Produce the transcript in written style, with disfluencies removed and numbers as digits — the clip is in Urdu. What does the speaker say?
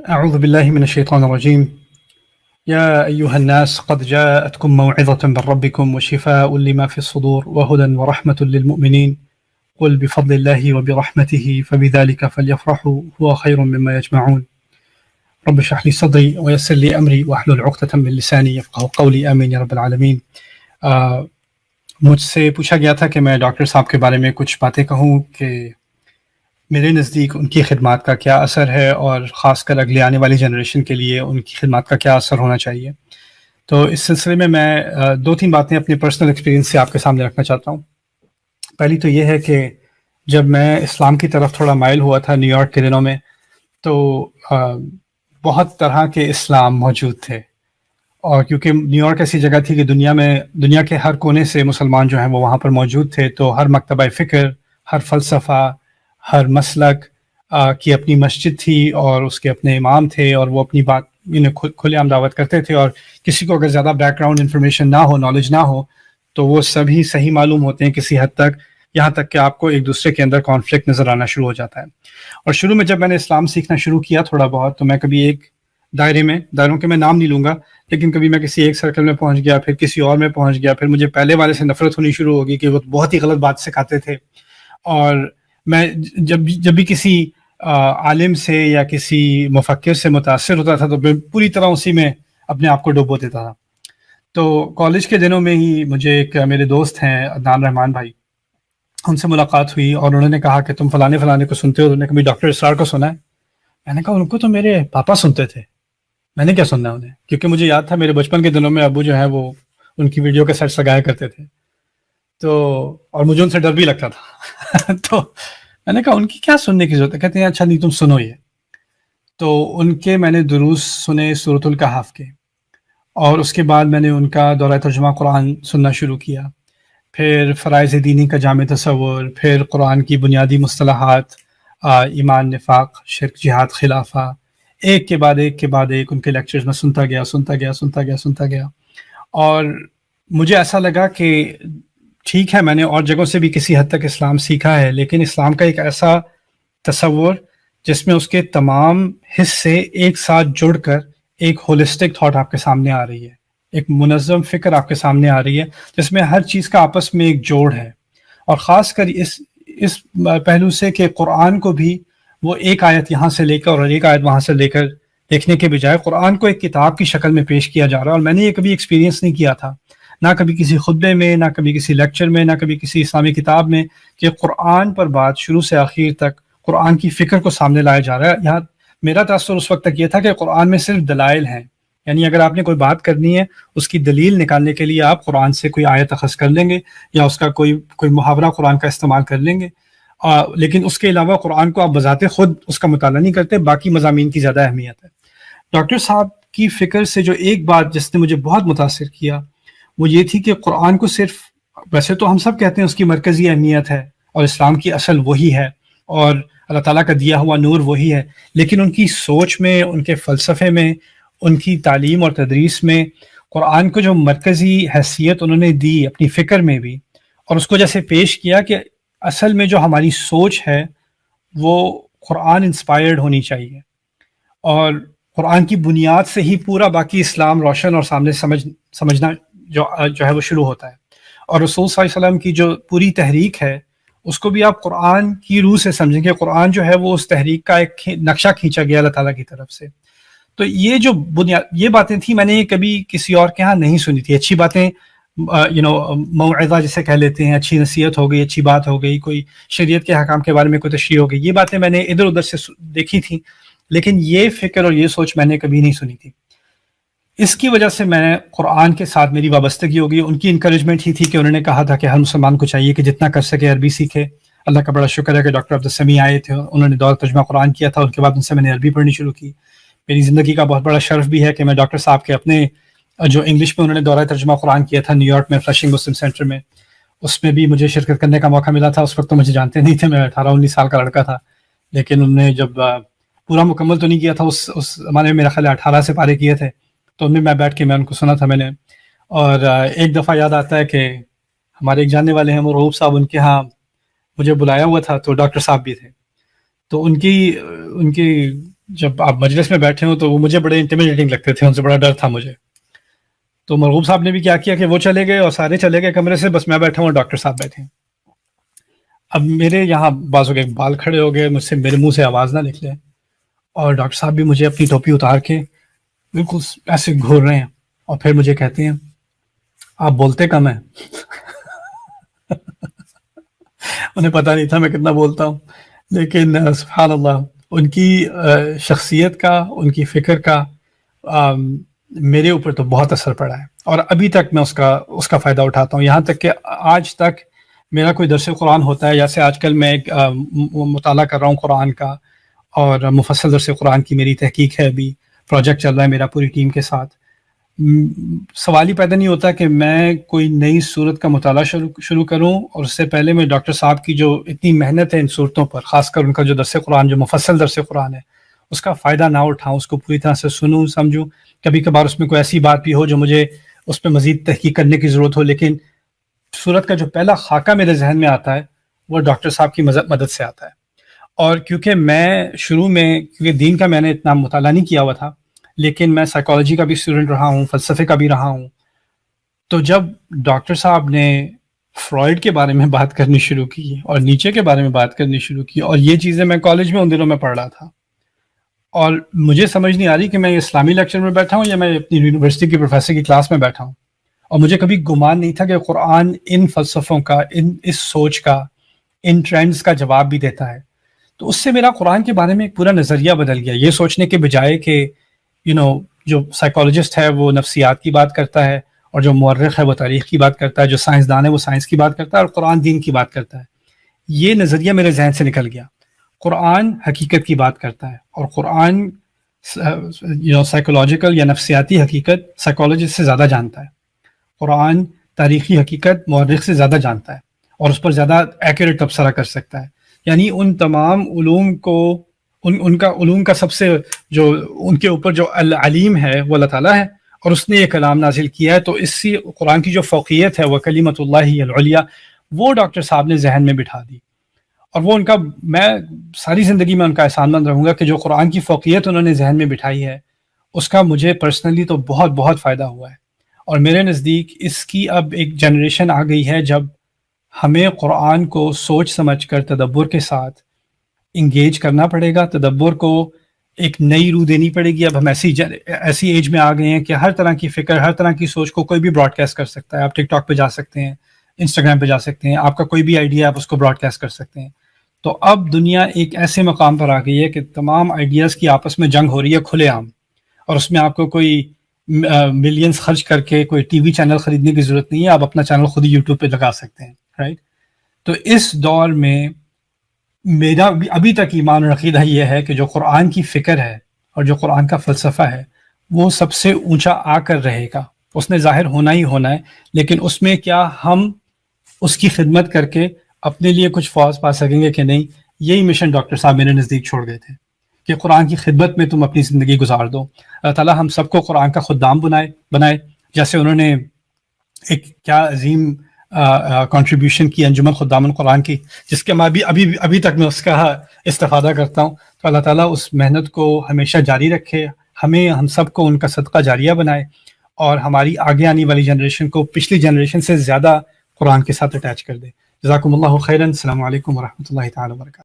أعوذ بالله من الشيطان الرجيم. يا أيها الناس قد جاءتكم موعظة من ربكم وشفاء لما في الصدور وهدى ورحمة للمؤمنين قل بفضل الله وبرحمته فبذلك فليفرحوا هو خير مما يجمعون. رب اشرح لي صدري ويسر لي أمري واحلل عقدة من لساني يفقهوا قولي آمين يا رب العالمين. مجھ سے پوچھا گیا تھا کہ میں ڈاکٹر صاحب کے بارے میں کچھ باتیں کہوں کہ میرے نزدیک ان کی خدمات کا کیا اثر ہے اور خاص کر اگلے آنے والی جنریشن کے لیے ان کی خدمات کا کیا اثر ہونا چاہیے. تو اس سلسلے میں دو تین باتیں اپنی پرسنل ایکسپیرینس سے آپ کے سامنے رکھنا چاہتا ہوں. پہلی تو یہ ہے کہ جب میں اسلام کی طرف تھوڑا مائل ہوا تھا نیو یارک کے دنوں میں، تو بہت طرح کے اسلام موجود تھے، اور کیونکہ نیو یارک ایسی جگہ تھی کہ دنیا کے ہر کونے سے مسلمان جو ہیں وہ وہاں پر موجود تھے، تو ہر مکتبہ فکر، ہر فلسفہ، ہر مسلک کی اپنی مسجد تھی اور اس کے اپنے امام تھے، اور وہ اپنی بات کھلے عام دعوت کرتے تھے، اور کسی کو اگر زیادہ بیک گراؤنڈ انفارمیشن نہ ہو، نالج نہ ہو، تو وہ سبھی صحیح معلوم ہوتے ہیں کسی حد تک، یہاں تک کہ آپ کو ایک دوسرے کے اندر کانفلکٹ نظر آنا شروع ہو جاتا ہے. اور شروع میں جب میں نے اسلام سیکھنا شروع کیا تھوڑا بہت، تو میں کبھی ایک دائروں کے میں نام نہیں لوں گا، لیکن کبھی میں کسی ایک سرکل میں پہنچ گیا، پھر کسی اور میں پہنچ گیا، پھر مجھے پہلے والے سے نفرت ہونی شروع ہو گئی کہ وہ بہت ہی غلط بات سکھاتے تھے. اور میں جب بھی کسی عالم سے یا کسی مفکر سے متاثر ہوتا تھا تو میں پوری طرح اسی میں اپنے آپ کو ڈبو دیتا تھا. تو کالج کے دنوں میں ہی مجھے ایک میرے دوست ہیں عدنان رحمان بھائی، ان سے ملاقات ہوئی اور انہوں نے کہا کہ تم فلانے کو سنتے ہو؟ انہوں نے کبھی ڈاکٹر اسرار کو سنا ہے؟ میں نے کہا ان کو تو میرے پاپا سنتے تھے، میں نے کیا سننا ہے انہیں، کیونکہ مجھے یاد تھا میرے بچپن کے دنوں میں ابو جو ہیں وہ ان کی ویڈیو کے سیٹ لگایا کرتے تھے، تو اور مجھے ان سے ڈر بھی لگتا تھا. تو میں نے کہا ان کی کیا سننے کی ضرورت ہے؟ کہتے ہیں اچھا نہیں تم سنو یہ. تو ان کے میں نے دروس سنے سورۃ الکہف کے، اور اس کے بعد میں نے ان کا دورہ ترجمہ قرآن سننا شروع کیا، پھر فرائض دینی کا جامع تصور، پھر قرآن کی بنیادی مصطلحات، ایمان، نفاق، شرک، جہاد، خلافہ، ایک کے بعد ایک ان کے لیکچرز میں سنتا گیا. اور مجھے ایسا لگا کہ ٹھیک ہے میں نے اور جگہوں سے بھی کسی حد تک اسلام سیکھا ہے، لیکن اسلام کا ایک ایسا تصور جس میں اس کے تمام حصے ایک ساتھ جڑ کر ایک ہولسٹک تھاٹ آپ کے سامنے آ رہی ہے، ایک منظم فکر آپ کے سامنے آ رہی ہے، جس میں ہر چیز کا آپس میں ایک جوڑ ہے. اور خاص کر اس پہلو سے کہ قرآن کو بھی وہ ایک آیت یہاں سے لے کر اور ایک آیت وہاں سے لے کر دیکھنے کے بجائے قرآن کو ایک کتاب کی شکل میں پیش کیا جا رہا ہے. اور میں نے یہ کبھی ایکسپیرینس نہیں کیا تھا، نہ کبھی کسی خطبے میں، نہ کبھی کسی لیکچر میں، نہ کبھی کسی اسلامی کتاب میں، کہ قرآن پر بات شروع سے آخر تک قرآن کی فکر کو سامنے لایا جا رہا ہے. یہاں میرا تاثر اس وقت تک یہ تھا کہ قرآن میں صرف دلائل ہیں، یعنی اگر آپ نے کوئی بات کرنی ہے اس کی دلیل نکالنے کے لیے آپ قرآن سے کوئی آیت اخذ کر لیں گے یا اس کا کوئی محاورہ قرآن کا استعمال کر لیں گے، لیکن اس کے علاوہ قرآن کو آپ بذات خود اس کا مطالعہ نہیں کرتے، باقی مضامین کی زیادہ اہمیت ہے. ڈاکٹر صاحب کی فکر سے جو ایک بات جس نے مجھے بہت متاثر کیا وہ یہ تھی کہ قرآن کو صرف، ویسے تو ہم سب کہتے ہیں اس کی مرکزی اہمیت ہے اور اسلام کی اصل وہی ہے اور اللہ تعالیٰ کا دیا ہوا نور وہی ہے، لیکن ان کی سوچ میں، ان کے فلسفے میں، ان کی تعلیم اور تدریس میں قرآن کو جو مرکزی حیثیت انہوں نے دی اپنی فکر میں بھی، اور اس کو جیسے پیش کیا کہ اصل میں جو ہماری سوچ ہے وہ قرآن انسپائرڈ ہونی چاہیے، اور قرآن کی بنیاد سے ہی پورا باقی اسلام روشن اور سامنے سمجھنا جو ہے وہ شروع ہوتا ہے. اور رسول صلی اللہ علیہ وسلم کی جو پوری تحریک ہے اس کو بھی آپ قرآن کی روح سے سمجھیں کہ قرآن جو ہے وہ اس تحریک کا ایک نقشہ کھینچا گیا اللہ تعالیٰ کی طرف سے. تو یہ جو یہ باتیں تھیں میں نے کبھی کسی اور کے ہاں نہیں سنی تھی. اچھی باتیں موعظہ جسے کہہ لیتے ہیں، اچھی نصیحت ہو گئی، اچھی بات ہو گئی، کوئی شریعت کے حکام کے بارے میں کوئی تشریح ہو گئی، یہ باتیں میں نے ادھر ادھر سے دیکھی تھیں، لیکن یہ فکر اور یہ سوچ میں نے کبھی نہیں سنی تھی. اس کی وجہ سے میں نے قرآن کے ساتھ میری وابستگی ہو گئی. ان کی انکریجمنٹ ہی تھی کہ انہوں نے کہا تھا کہ ہر مسلمان کو چاہیے کہ جتنا کر سکے عربی سیکھے. اللہ کا بڑا شکر ہے کہ ڈاکٹر عبدالسمیع آئے تھے، انہوں نے دورہ ترجمہ قرآن کیا تھا، ان کے بعد ان سے میں نے عربی پڑھنی شروع کی. میری زندگی کا بہت بڑا شرف بھی ہے کہ میں ڈاکٹر صاحب کے اپنے جو انگلش میں انہوں نے دورہ ترجمہ قرآن کیا تھا نیو یارک میں فلشنگ مسلم سینٹر میں، اس میں بھی مجھے شرکت کرنے کا موقع ملا تھا. اس وقت تو مجھے جانتے نہیں تھے، میں 18-19 سال کا لڑکا تھا، لیکن انہوں نے جب پورا مکمل تو نہیں کیا تھا، اس زمانے میں میرا خیال 18 سے پارے کیے تھے، تو ان میں بیٹھ کے میں ان کو سنا تھا میں نے. اور ایک دفعہ یاد آتا ہے کہ ہمارے ایک جاننے والے ہیں مرعوب صاحب، ان کے ہاں مجھے بلایا ہوا تھا، تو ڈاکٹر صاحب بھی تھے، تو ان کی جب آپ مجلس میں بیٹھے ہوں تو وہ مجھے بڑے انٹیمیڈیٹنگ لگتے تھے، ان سے بڑا ڈر تھا مجھے. تو مرغوب صاحب نے بھی کیا کیا کہ وہ چلے گئے اور سارے چلے گئے کمرے سے، بس میں بیٹھا ہوں اور ڈاکٹر صاحب بیٹھے ہیں. اب میرے یہاں بازو کے بال کھڑے ہو گئے، مجھ سے میرے منہ سے آواز نہ نکلے، اور ڈاکٹر صاحب بھی مجھے اپنی ٹوپی اتار کے بالکل ایسے گھور رہے ہیں، اور پھر مجھے کہتے ہیں آپ بولتے کم ہیں. انہیں پتہ نہیں تھا میں کتنا بولتا ہوں، لیکن سبحان اللہ ان کی شخصیت کا، ان کی فکر کا میرے اوپر تو بہت اثر پڑا ہے، اور ابھی تک میں اس کا فائدہ اٹھاتا ہوں. یہاں تک کہ آج تک میرا کوئی درس قرآن ہوتا ہے، جیسے آج کل میں ایک مطالعہ کر رہا ہوں قرآن کا، اور مفصل درس قرآن کی میری تحقیق ہے، ابھی پروجیکٹ چل رہا ہے میرا پوری ٹیم کے ساتھ. سوال ہی پیدا نہیں ہوتا کہ میں کوئی نئی صورت کا مطالعہ شروع کروں، اور اس سے پہلے میں ڈاکٹر صاحب کی جو اتنی محنت ہے ان صورتوں پر، خاص کر ان کا جو درس قرآن، جو مفصل درس قرآن ہے، اس کا فائدہ نہ اٹھاؤں، اس کو پوری طرح سے سنوں سمجھوں. کبھی کبھار اس میں کوئی ایسی بات بھی ہو جو مجھے اس پہ مزید تحقیق کرنے کی ضرورت ہو، لیکن صورت کا جو پہلا خاکہ میرے ذہن میں آتا ہے وہ ڈاکٹر صاحب کی مدد سے آتا ہے. اور کیونکہ میں شروع میں، کیونکہ دین کا میں نے اتنا مطالعہ نہیں کیا ہوا تھا، لیکن میں سائیکالوجی کا بھی اسٹوڈنٹ رہا ہوں، فلسفے کا بھی رہا ہوں، تو جب ڈاکٹر صاحب نے فرائڈ کے بارے میں بات کرنی شروع کی اور نیچے کے بارے میں بات کرنی شروع کی، اور یہ چیزیں میں کالج میں ان دنوں میں پڑھ رہا تھا، اور مجھے سمجھ نہیں آ رہی کہ میں اسلامی لیکچر میں بیٹھا ہوں یا میں اپنی یونیورسٹی کی پروفیسر کی کلاس میں بیٹھا ہوں. اور مجھے کبھی گمان نہیں تھا کہ قرآن ان فلسفوں کا، اس سوچ کا، ان ٹرینڈز کا جواب بھی دیتا ہے. تو اس سے میرا قرآن کے بارے میں ایک پورا نظریہ بدل گیا، یہ سوچنے کے بجائے کہ جو سائیکالوجسٹ ہے وہ نفسیات کی بات کرتا ہے، اور جو مورخ ہے وہ تاریخ کی بات کرتا ہے، جو سائنسدان ہے وہ سائنس کی بات کرتا ہے، اور قرآن دین کی بات کرتا ہے. یہ نظریہ میرے ذہن سے نکل گیا. قرآن حقیقت کی بات کرتا ہے، اور قرآن سائیکولوجیکل یا نفسیاتی حقیقت سائیکالوجسٹ سے زیادہ جانتا ہے. قرآن تاریخی حقیقت مورخ سے زیادہ جانتا ہے، اور اس پر زیادہ ایکوریٹ تبصرہ کر سکتا ہے. یعنی ان تمام علوم کو، ان کا علوم کا سب سے جو ان کے اوپر جو العلیم ہے وہ اللہ تعالیٰ ہے، اور اس نے یہ کلام نازل کیا ہے. تو اسی قرآن کی جو فوقیت ہے وہ کلمۃ اللہ العلیٰ، وہ ڈاکٹر صاحب نے ذہن میں بٹھا دی. اور وہ ان کا، میں ساری زندگی میں ان کا احسان مند رہوں گا کہ جو قرآن کی فوقیت انہوں نے ذہن میں بٹھائی ہے، اس کا مجھے پرسنلی تو بہت بہت فائدہ ہوا ہے. اور میرے نزدیک اس کی اب ایک جنریشن آ گئی ہے جب ہمیں قرآن کو سوچ سمجھ کر تدبر کے ساتھ انگیج کرنا پڑے گا. تدبر کو ایک نئی روح دینی پڑے گی. اب ہم ایسی ایج میں آ گئے ہیں کہ ہر طرح کی فکر، ہر طرح کی سوچ کو کوئی بھی براڈ کاسٹ کر سکتا ہے. آپ ٹک ٹاک پہ جا سکتے ہیں، انسٹاگرام پہ جا سکتے ہیں، آپ کا کوئی بھی آئیڈیا آپ اس کو براڈ کاسٹ کر سکتے ہیں. تو اب دنیا ایک ایسے مقام پر آ گئی ہے کہ تمام آئیڈیاز کی آپس میں جنگ ہو رہی ہے کھلے عام، اور اس میں آپ کو کوئی ملینز خرچ کر کے کوئی ٹی وی چینل خریدنے کی ضرورت نہیں ہے. آپ اپنا چینل خود ہی یوٹیوب پہ لگا سکتے ہیں، رائٹ. تو اس دور میں میرا ابھی تک ایمان اور عقیدہ یہ ہے کہ جو قرآن کی فکر ہے اور جو قرآن کا فلسفہ ہے وہ سب سے اونچا آ کر رہے گا. اس نے ظاہر ہونا ہی ہونا ہے، لیکن اس میں کیا ہم اس کی خدمت کر کے اپنے لیے کچھ فوز پا سکیں گے کہ نہیں. یہی مشن ڈاکٹر صاحب میرے نزدیک چھوڑ گئے تھے کہ قرآن کی خدمت میں تم اپنی زندگی گزار دو. اللہ تعالیٰ ہم سب کو قرآن کا خدام بنائے، جیسے انہوں نے ایک کیا عظیم کنٹریبیوشن کی انجمن خدام القرآن کی، جس کے میں ابھی تک میں اس کا استفادہ کرتا ہوں. تو اللہ تعالیٰ اس محنت کو ہمیشہ جاری رکھے، ہم سب کو ان کا صدقہ جاریہ بنائے، اور ہماری آگے آنے والی جنریشن کو پچھلی جنریشن سے زیادہ قرآن کے ساتھ اٹیچ کر دے. جزاکم اللہ خیرا. السلام علیکم ورحمۃ اللہ تعالی وبرکاتہ.